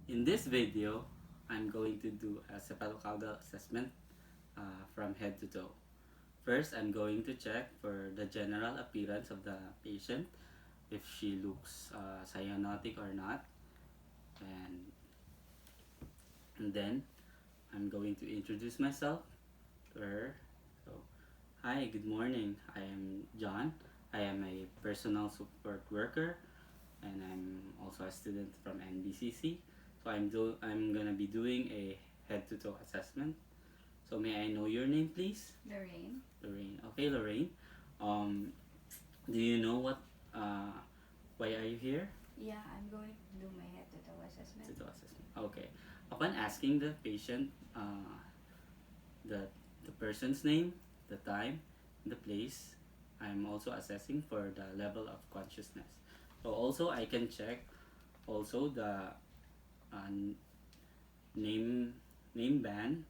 In this video, I'm going to do a cephalocaudal assessment from head to toe. First, I'm going to check for the general appearance of the patient, if she looks cyanotic or not, and, and then I'm going to introduce myself to her. So, hi, good morning. I am John. I am a personal support worker, and I'm also a student from NBCC. So I'm gonna be doing a head to toe assessment. So may I know your name, please? Lorraine. Lorraine. Okay, Lorraine. Um, do you know why are you here? Yeah, I'm going to do my head to toe assessment. To do assessment. Okay. Upon asking the patient the the person's name, the time, the place, I'm also assessing for the level of consciousness. So also I can check also the uh, name name band,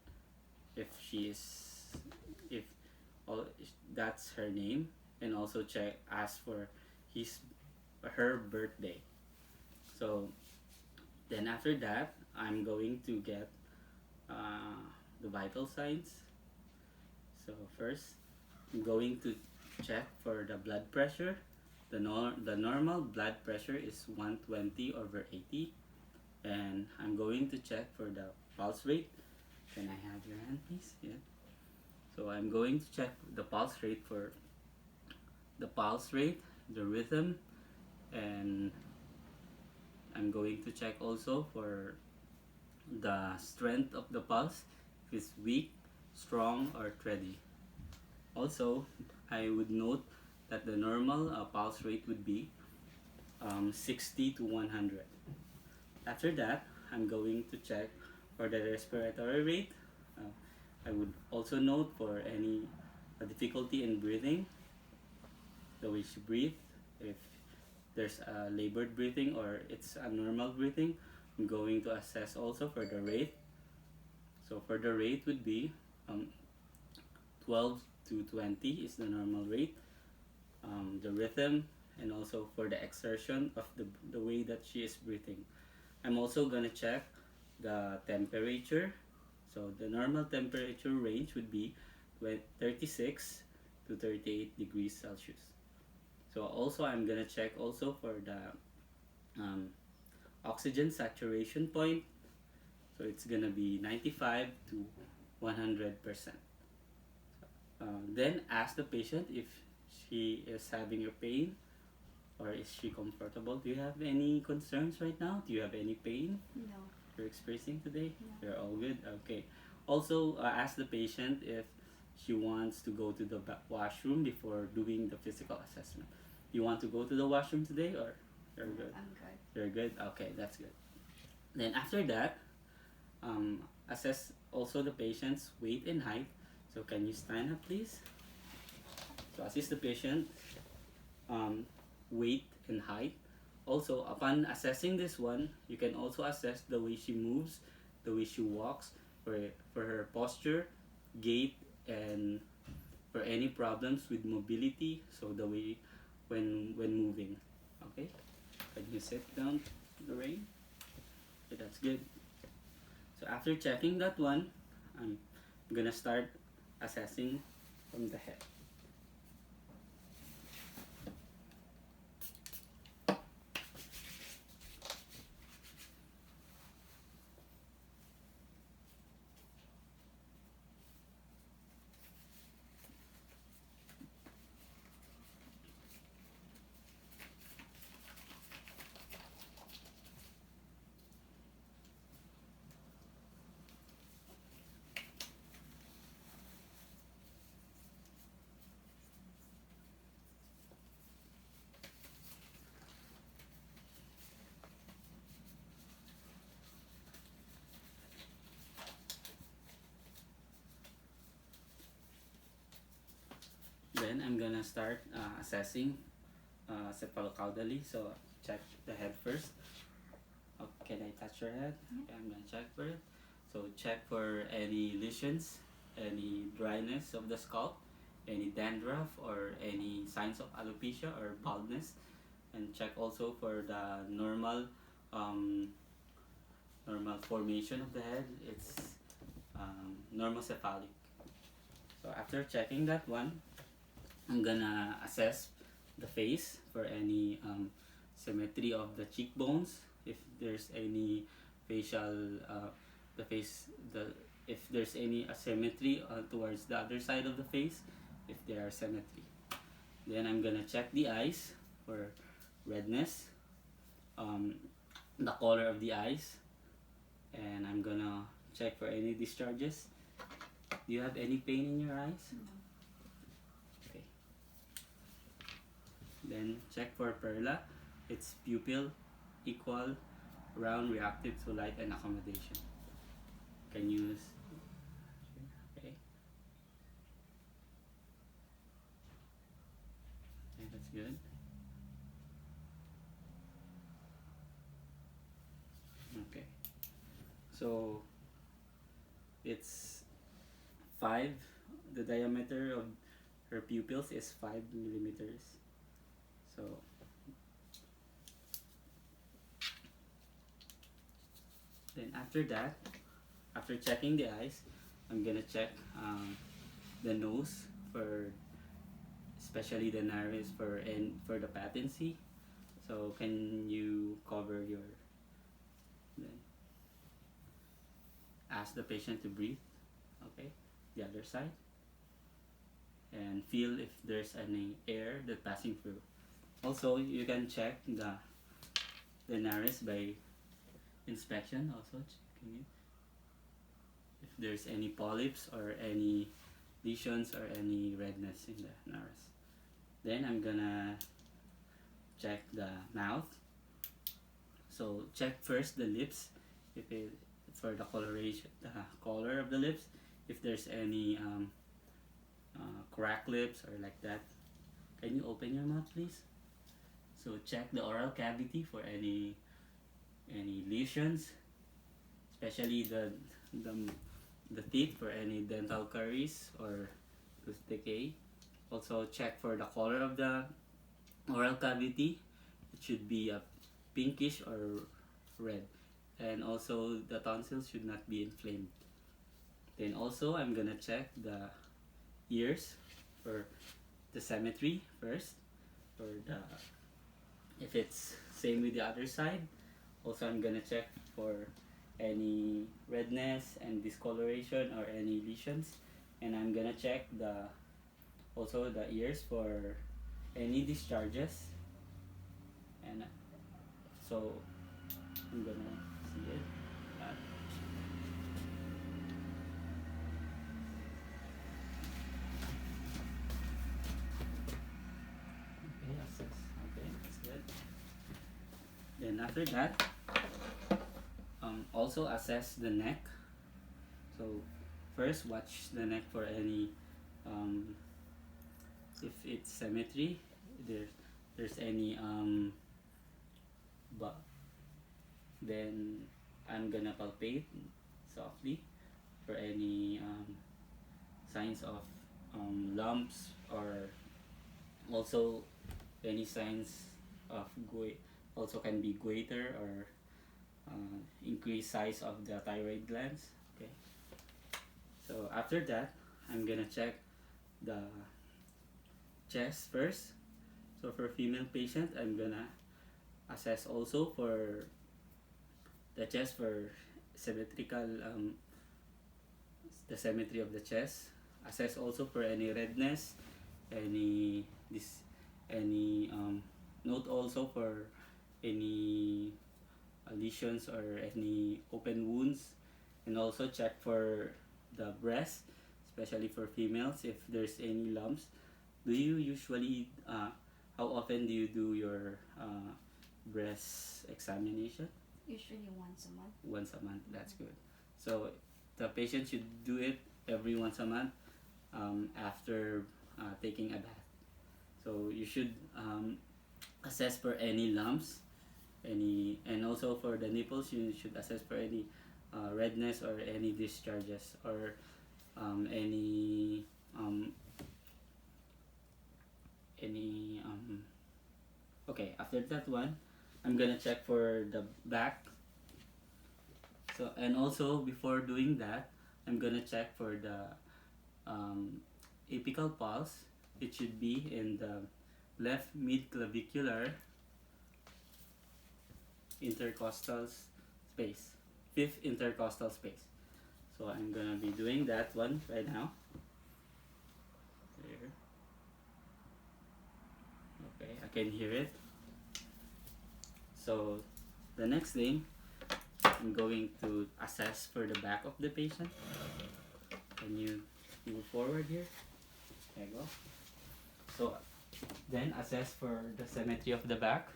if she is if all that's her name, and also ask for his her birthday. So then after that, I'm going to get uh, the vital signs. So first, I'm going to check for the blood pressure. The normal blood pressure is 120/80, and I'm going to check for the pulse rate. Can I have your hand, please? Yeah. So I'm going to check the pulse rate for the rhythm, and I'm going to check also for the strength of the pulse, if it's weak, strong, or steady. Also, I would note that the normal pulse rate would be 60 to 100. After that, I'm going to check for the respiratory rate. Uh, I would also note for any difficulty in breathing, the way she breathes, if there's a labored breathing or it's a normal breathing. I'm going to assess also for the rate. So for the rate would be 12 to 20 is the normal rate. The rhythm, and also for the exertion of the way that she is breathing. I'm also gonna check the temperature. So the normal temperature range would be 36 to 38 degrees Celsius. So also I'm gonna check also for the oxygen saturation point. So it's gonna be 95 to 100%. Then ask the patient if she is having a pain, or is she comfortable. Do you have any concerns right now? Do you have any pain No. you're experiencing today? No. You're all good? Okay. Also, ask the patient if she wants to go to the washroom before doing the physical assessment. You want to go to the washroom today, or you're good? I'm good. You're good? Okay, that's good. Then after that, assess also the patient's weight and height. So can you stand up, please? So assess the patient weight and height. Also, upon assessing this one, you can also assess the way she moves, the way she walks, for her posture, gait, and for any problems with mobility. So the way when moving. Okay, can you sit down, Lorraine? Okay, that's good. So after checking that one, I'm gonna start assessing from the head. Then I'm gonna start assessing cephalocaudally. So check the head first. Can I touch your head? Yeah. Okay, I'm gonna check for it. So check for any lesions, any dryness of the scalp, any dandruff, or any signs of alopecia or baldness, and check also for the um, normal formation of the head. It's normal cephalic. So after checking that one, I'm gonna assess the face for any symmetry of the cheekbones. If there's any facial, the face, the if there's any asymmetry towards the other side of the face, if there are symmetry. Then I'm gonna check the eyes for redness, um, the color of the eyes, and I'm gonna check for any discharges. Do you have any pain in your eyes? No. Okay. Then check for perla. It's pupil, equal, round, reactive to light, and accommodation. Can you? Okay. Okay, that's good. Okay. So it's 5. The diameter of her pupils is 5 millimeters. So then after that, after checking the eyes, I'm gonna check the nose for, especially the nares for the patency. So can you cover your, then ask the patient to breathe, okay, the other side, and feel if there's any air that passing through. Also, you can check the nares by inspection, also checking it if there's any polyps or any lesions or any redness in the nares. Then I'm gonna check the mouth. So check first the lips, if it, for the coloration, the color of the lips, if there's any cracked lips or like that. Can you open your mouth, please? So check the oral cavity for any lesions, especially the teeth for any dental caries or tooth decay. Also check for the color of the oral cavity. It should be a pinkish or red, and also the tonsils should not be inflamed. Then also I'm gonna check the ears for the symmetry first, for the, if it's same with the other side. Also I'm gonna check for any redness and discoloration or any lesions, and I'm gonna check also the ears for any discharges. And so I'm gonna see it. Okay, assess. Okay, that's good. Then after that, also assess the neck. So first watch the neck for any, if it's symmetry, there's any but then I'm gonna palpate softly for any signs of lumps, or also any signs of also can be goiter or increased size of the thyroid glands. Okay. So after that, I'm gonna check the chest first. So for female patient, I'm gonna assess also for the chest for symmetrical, the symmetry of the chest. Assess also for any redness, any any note also for any lesions or any open wounds, and also check for the breast, especially for females, if there's any lumps. Do you usually how often do you do your breast examination? Usually once a month. Once a month. That's good. So the patient should do it every once a month after taking a bath. So you should assess for any lumps, and also for the nipples, you should assess for any redness or any discharges, or any okay, after that one, I'm gonna check for the back. So, and also before doing that, I'm gonna check for the um, apical pulse. It should be in the left mid-clavicular intercostal space, fifth intercostal space. So I'm gonna be doing that one right now. There. Okay, I can hear it. So the next thing, I'm going to assess for the back of the patient. Can you move forward here? There you go. So then assess for the symmetry of the back,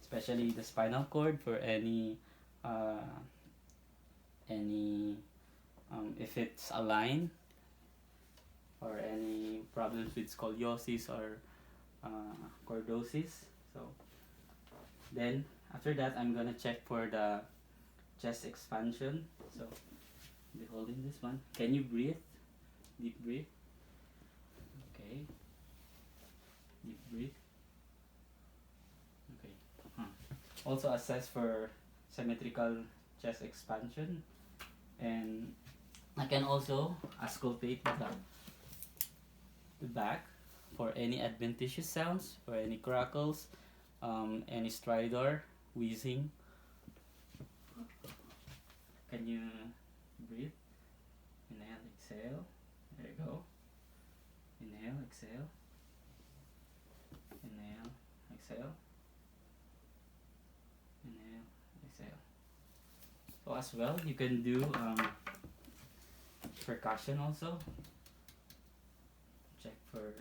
especially the spinal cord for uh, any if it's aligned or any problems with scoliosis or chordosis. So then after that, I'm gonna check for the chest expansion. So be holding this one. Can you breathe? Deep breathe. Okay. Deep breathe. Okay. Also assess for symmetrical chest expansion, and I can also auscultate the back for any adventitious sounds, for any crackles, any stridor, wheezing. Can you breathe? Inhale, exhale. There you go. Inhale, exhale. Inhale, exhale. Inhale, exhale. So as well, you can do percussion also. Check for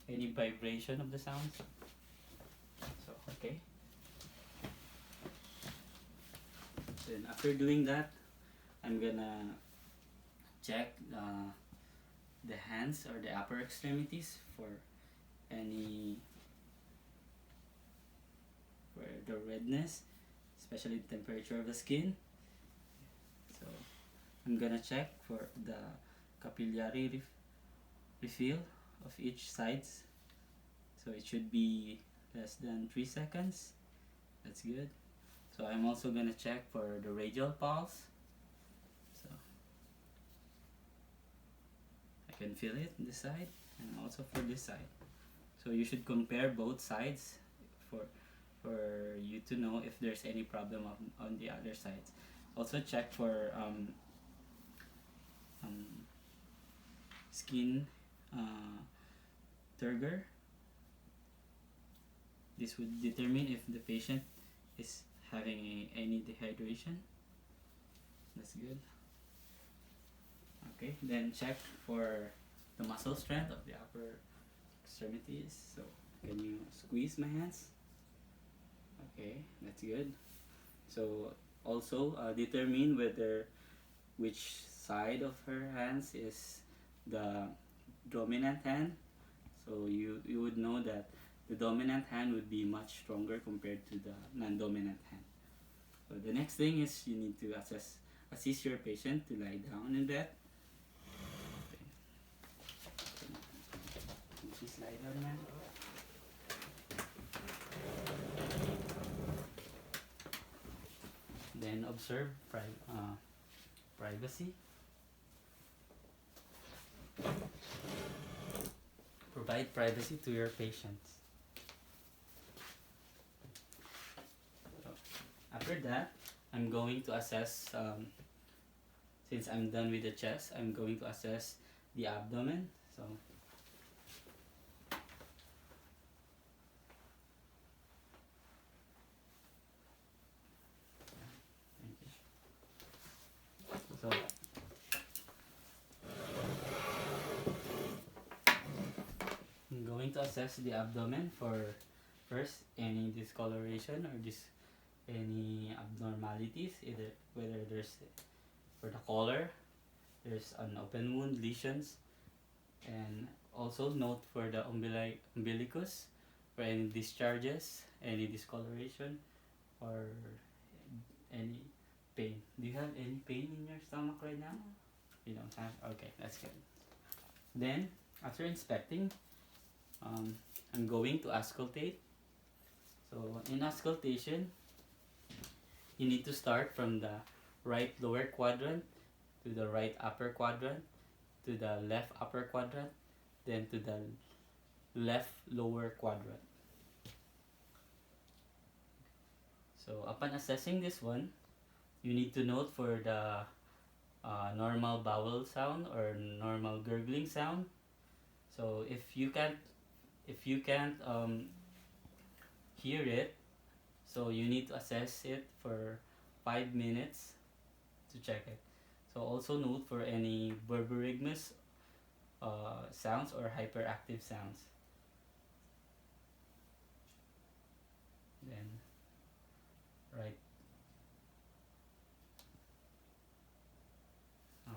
any vibration of the sounds. So okay. Then after doing that, I'm gonna check the hands or the upper extremities for any for the redness, especially the temperature of the skin. So I'm gonna check for the capillary refill of each sides. So it should be less than 3 seconds. That's good. So I'm also gonna check for the radial pulse. So I can feel it on this side and also for this side. So you should compare both sides for you to know if there's any problem on the other sides. Also check for skin turgor. This would determine if the patient is having any dehydration. That's good. Okay, then check for the muscle strength of the upper extremities. So can you squeeze my hands? Okay, that's good. So also determine whether which side of her hands is the dominant hand. So you would know that the dominant hand would be much stronger compared to the non-dominant hand. So the next thing is you need to assist your patient to lie down in bed. Okay. Please lie down, ma'am. Then observe privacy. Provide privacy to your patients. So after that, I'm going to assess, since I'm done with the chest, I'm going to assess the abdomen. So thank you. So I'm going to assess the abdomen for first any discoloration or any abnormalities, either whether there's for the collar, there's an open wound, lesions, and also note for the umbilicus for any discharges, any discoloration, or any pain. Do you have any pain in your stomach right now? You don't have? Okay, that's good. Then, after inspecting, I'm going to auscultate. So, in auscultation, you need to start from the right lower quadrant to the right upper quadrant to the left upper quadrant, then to the left lower quadrant. So upon assessing this one, you need to note for the normal bowel sound or normal gurgling sound. So if you can't hear it, so you need to assess it for 5 minutes to check it. So also note for any berberigmus sounds or hyperactive sounds. Then right.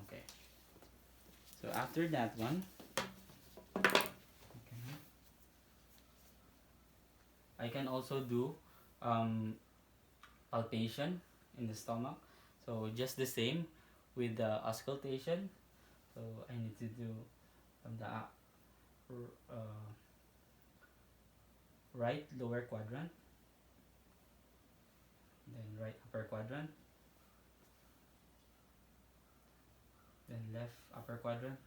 Okay. So after that one, okay, I can also do palpation in the stomach. So just the same with the auscultation. So I need to do from the right lower quadrant, then right upper quadrant, then left upper quadrant,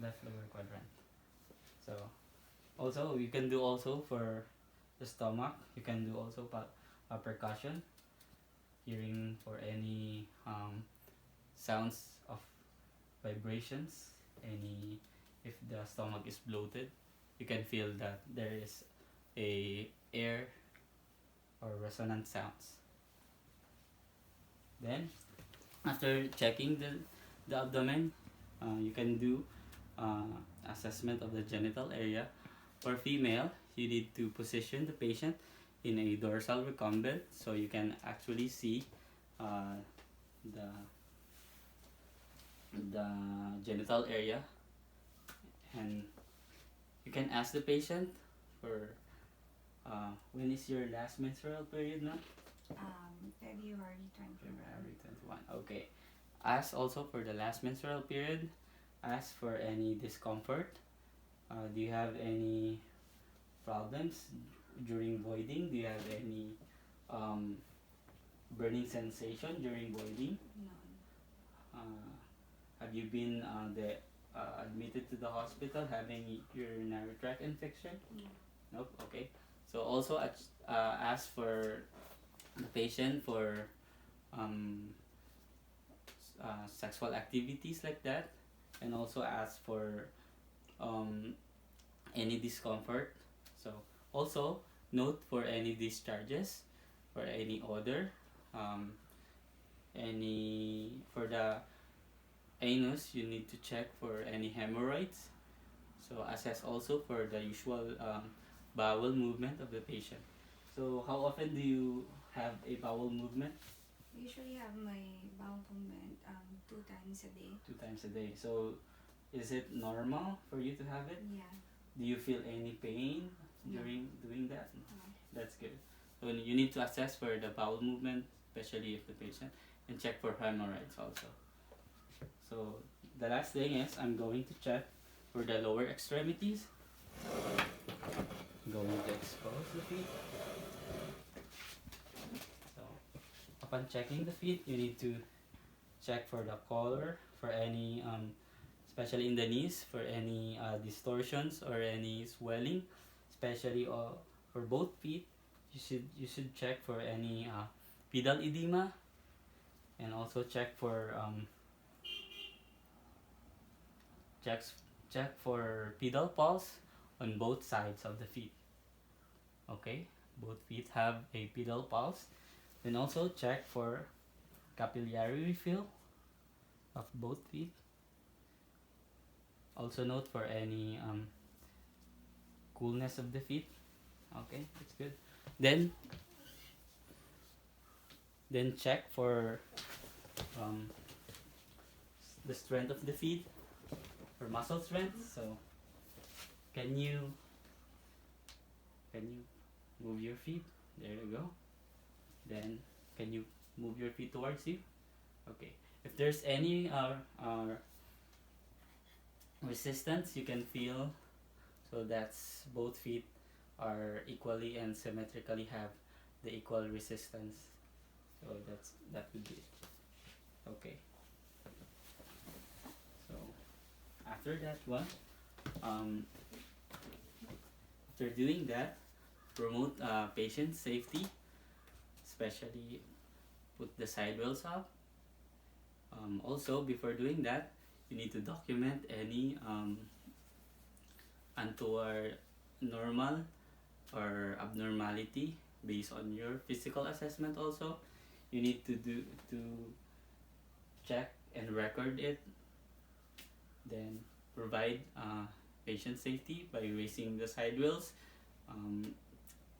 left lower quadrant. So also you can do also for the stomach. You can do also percussion, hearing for any sounds of vibrations. Any if the stomach is bloated, you can feel that there is a air or resonant sounds. Then after checking the abdomen, you can do assessment of the genital area. For female, you need to position the patient in a dorsal recumbent so you can actually see uh, the the genital area, and you can ask the patient for when is your last menstrual period now? February 21. February 21. Okay. Ask also for the last menstrual period. Ask for any discomfort. Do you have any problems during voiding? Do you have any um, burning sensation during voiding? No. Have you been admitted to the hospital having urinary tract infection? No. Nope. Okay. So also ask for the patient for um, sexual activities like that, and also ask for um, any discomfort. So also note for any discharges, for any odor, any for the anus you need to check for any hemorrhoids. So assess also for the usual bowel movement of the patient. So how often do you have a bowel movement? Usually have my bowel movement 2 times a day. 2 times a day. So is it normal for you to have it? Yeah. Do you feel any pain No. during doing that? No. That's good. So you need to assess for the bowel movement, especially if the patient, and check for hemorrhoids also. So the last thing is I'm going to check for the lower extremities. I'm going to expose the feet. So upon checking the feet, you need to check for the collar, for any especially in the knees, for any distortions or any swelling, especially for both feet. You should check for any pedal edema, and also check for check for pedal pulse on both sides of the feet. Okay, both feet have a pedal pulse. Then also check for capillary refill of both feet. Also note for any coolness of the feet. Okay, that's good. Then check for um, the strength of the feet, for muscle strength. So can you move your feet? There you go. Then can you move your feet towards you? Okay. If there's any resistance you can feel, so that's both feet are equally and symmetrically have the equal resistance. So that would be it. Okay. So after that one, um, after doing that, promote patient safety, especially put the side wheels up. Also, before doing that, you need to document any untoward normal or abnormality based on your physical assessment. Also, you need to check and record it, then provide patient safety by raising the side wheels, um,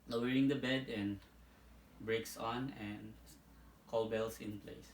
lowering the bed, and brakes on, and call bells in place.